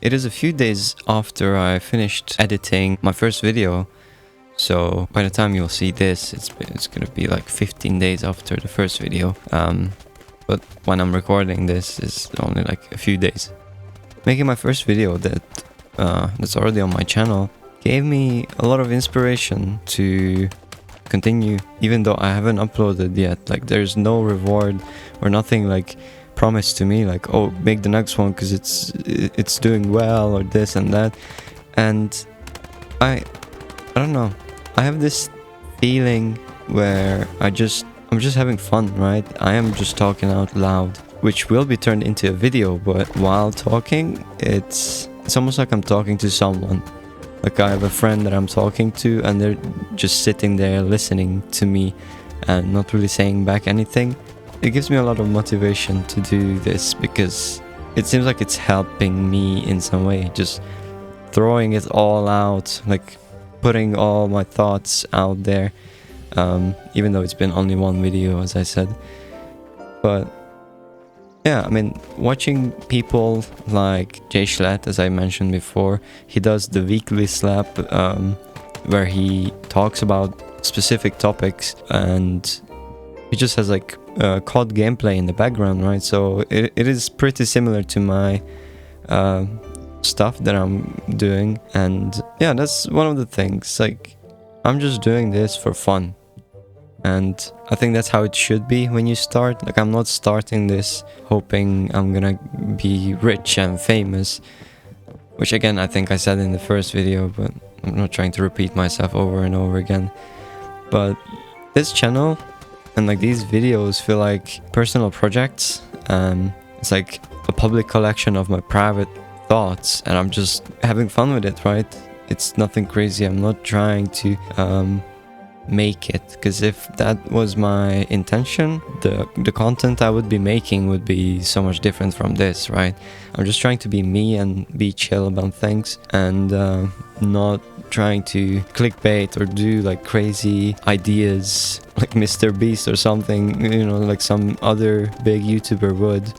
It is a few days after I finished editing my first video, so by the time you'll see this, it's gonna be like 15 days after the first video. But when I'm recording this, it's only like a few days. Making my first video that's already on my channel gave me a lot of inspiration to continue, even though I haven't uploaded yet. Like, there's no reward or nothing like promised to me, like, oh, make the next one because it's doing well or this and that. And I don't know, I have this feeling where I'm just having fun, right? I am just talking out loud, which will be turned into a video, but while talking, it's almost like I'm talking to someone. Like, I have a friend that I'm talking to and they're just sitting there listening to me and not really saying back anything. It gives me a lot of motivation to do this because it seems like it's helping me in some way, just throwing it all out, like putting all my thoughts out there, even though it's been only one video, as I said. But yeah, I mean, watching people like Jay Schlatt, as I mentioned before, he does the weekly slap where he talks about specific topics and he just has like COD gameplay in the background, right? So it is pretty similar to my stuff that I'm doing. And yeah, that's one of the things. Like, I'm just doing this for fun. And I think that's how it should be when you start. Like, I'm not starting this hoping I'm gonna be rich and famous, which again, I think I said in the first video, but I'm not trying to repeat myself over and over again. But this channel and like these videos feel like personal projects. It's like a public collection of my private thoughts, and I'm just having fun with it, right? It's nothing crazy. I'm not trying to make it, because if that was my intention, the content I would be making would be so much different from this, right? I'm just trying to be me and be chill about things, and not trying to clickbait or do like crazy ideas like Mr. Beast or something, you know, like some other big YouTuber would.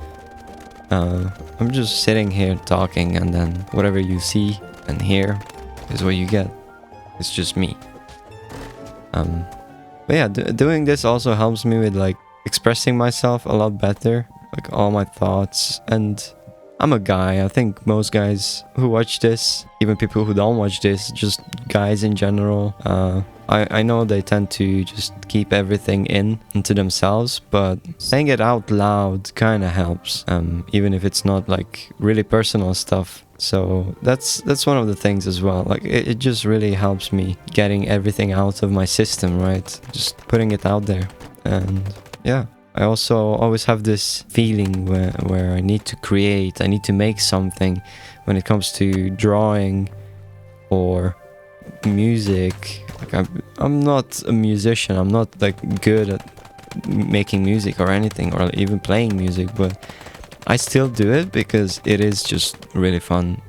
I'm just sitting here talking, and then whatever you see and hear is what you get. It's just me. But yeah, doing this also helps me with like expressing myself a lot better, like all my thoughts. And I'm a guy. I think most guys who watch this, even people who don't watch this, just guys in general, I know they tend to just keep everything into themselves, but saying it out loud kind of helps, even if it's not like really personal stuff. So that's one of the things as well. Like, it just really helps me getting everything out of my system, right? Just putting it out there. And yeah, I also always have this feeling where I need to create, I need to make something when it comes to drawing or music. Like, I'm not a musician. I'm not like good at making music or anything, or even playing music, but I still do it because it is just really fun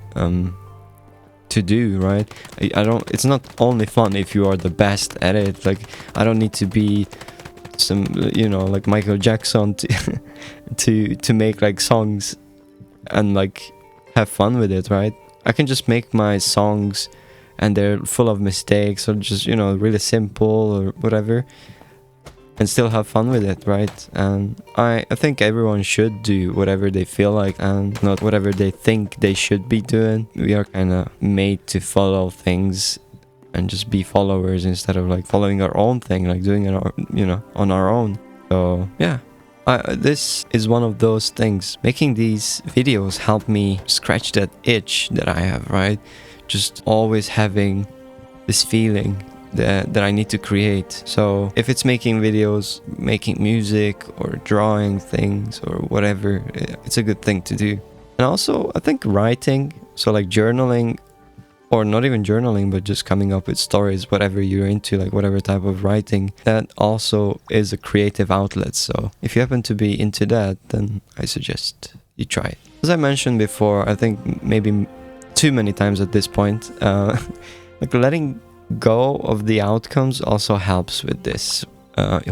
to do, right? It's not only fun if you are the best at it. Like, I don't need to be some, you know, like Michael Jackson to make like songs and like have fun with it, right? I can just make my songs and they're full of mistakes, or just, you know, really simple or whatever, and still have fun with it, right? And I think everyone should do whatever they feel like and not whatever they think they should be doing. We are kind of made to follow things and just be followers instead of like following our own thing, like doing it, you know, on our own. So yeah, this is one of those things. Making these videos help me scratch that itch that I have, right? Just always having this feeling that I need to create. So if it's making videos, making music, or drawing things or whatever, it's a good thing to do. And also, I think writing, so like journaling, or not even journaling, but just coming up with stories, whatever you're into, like whatever type of writing, that also is a creative outlet. So if you happen to be into that, then I suggest you try it. As I mentioned before, I think maybe too many times at this point, like letting go of the outcomes also helps with this.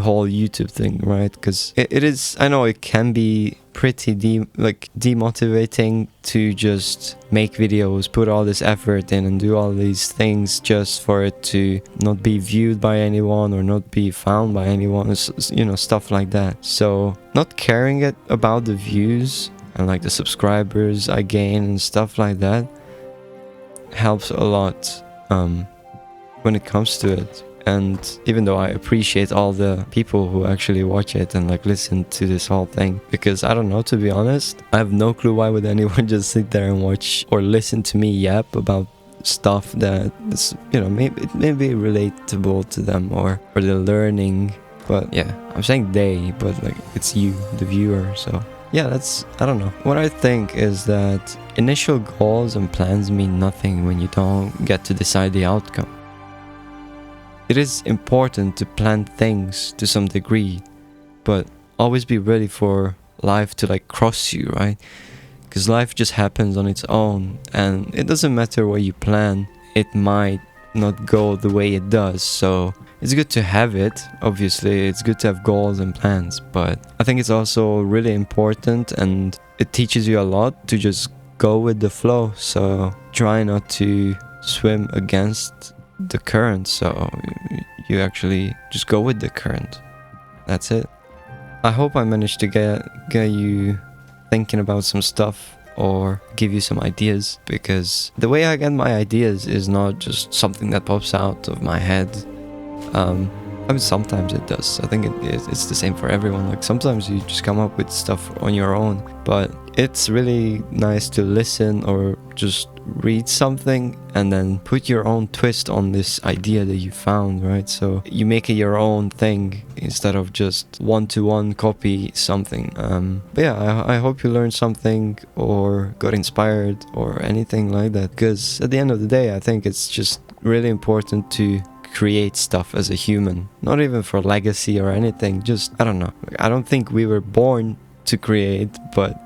whole YouTube thing, right? Because it is, I know it can be pretty demotivating to just make videos, put all this effort in and do all these things just for it to not be viewed by anyone or not be found by anyone, you know, stuff like that. So not caring about the views and like the subscribers I gain and stuff like that helps a lot when it comes to it. And even though I appreciate all the people who actually watch it and like listen to this whole thing, because I don't know, to be honest, I have no clue why would anyone just sit there and watch or listen to me yap about stuff that is, you know, maybe it may be relatable to them or they're learning. But yeah, I'm saying they, but like it's you, the viewer. So yeah, that's, I don't know. What I think is that initial goals and plans mean nothing when you don't get to decide the outcome. It is important to plan things to some degree, but always be ready for life to like cross you, right? Because life just happens on its own, and it doesn't matter what you plan, it might not go the way it does. So it's good to have it, obviously, it's good to have goals and plans, but I think it's also really important and it teaches you a lot to just go with the flow. So try not to swim against the current, so you actually just go with the current. That's it. I hope I managed to get you thinking about some stuff or give you some ideas, because the way I get my ideas is not just something that pops out of my head. I mean, sometimes it does. I think it's the same for everyone. Like sometimes you just come up with stuff on your own, but it's really nice to listen or just read something and then put your own twist on this idea that you found, right? So you make it your own thing instead of just one-to-one copy something. But yeah, I hope you learned something or got inspired or anything like that, because at the end of the day, I think it's just really important to create stuff as a human, not even for legacy or anything, just, I don't know, I don't think we were born to create, but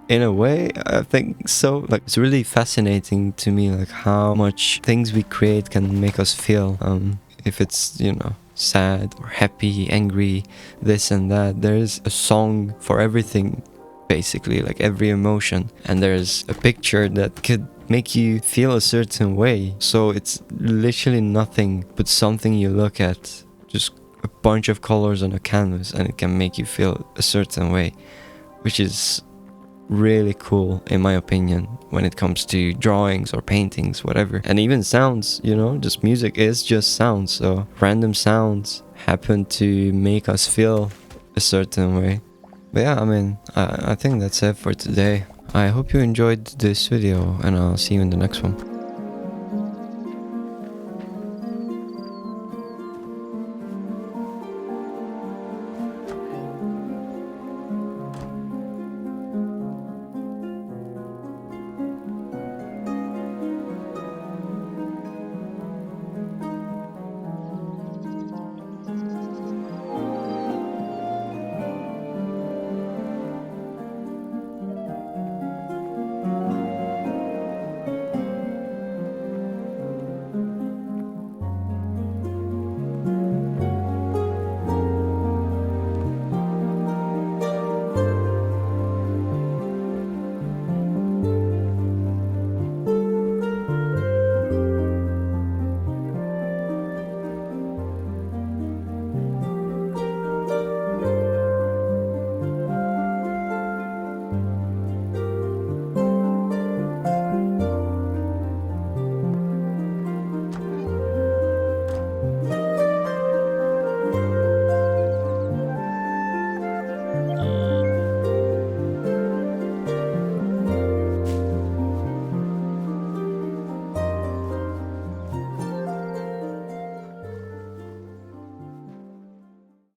in a way, I think so. Like, it's really fascinating to me, like how much things we create can make us feel. If it's, you know, sad or happy, angry, this and that. There's a song for everything, basically, like every emotion. And there's a picture that could make you feel a certain way. So it's literally nothing but something you look at, just a bunch of colors on a canvas, and it can make you feel a certain way, which is really cool in my opinion when it comes to drawings or paintings, whatever. And even sounds, you know, just music is just sounds, so random sounds happen to make us feel a certain way. But yeah, I mean, I think that's it for today. I hope you enjoyed this video, and I'll see you in the next one.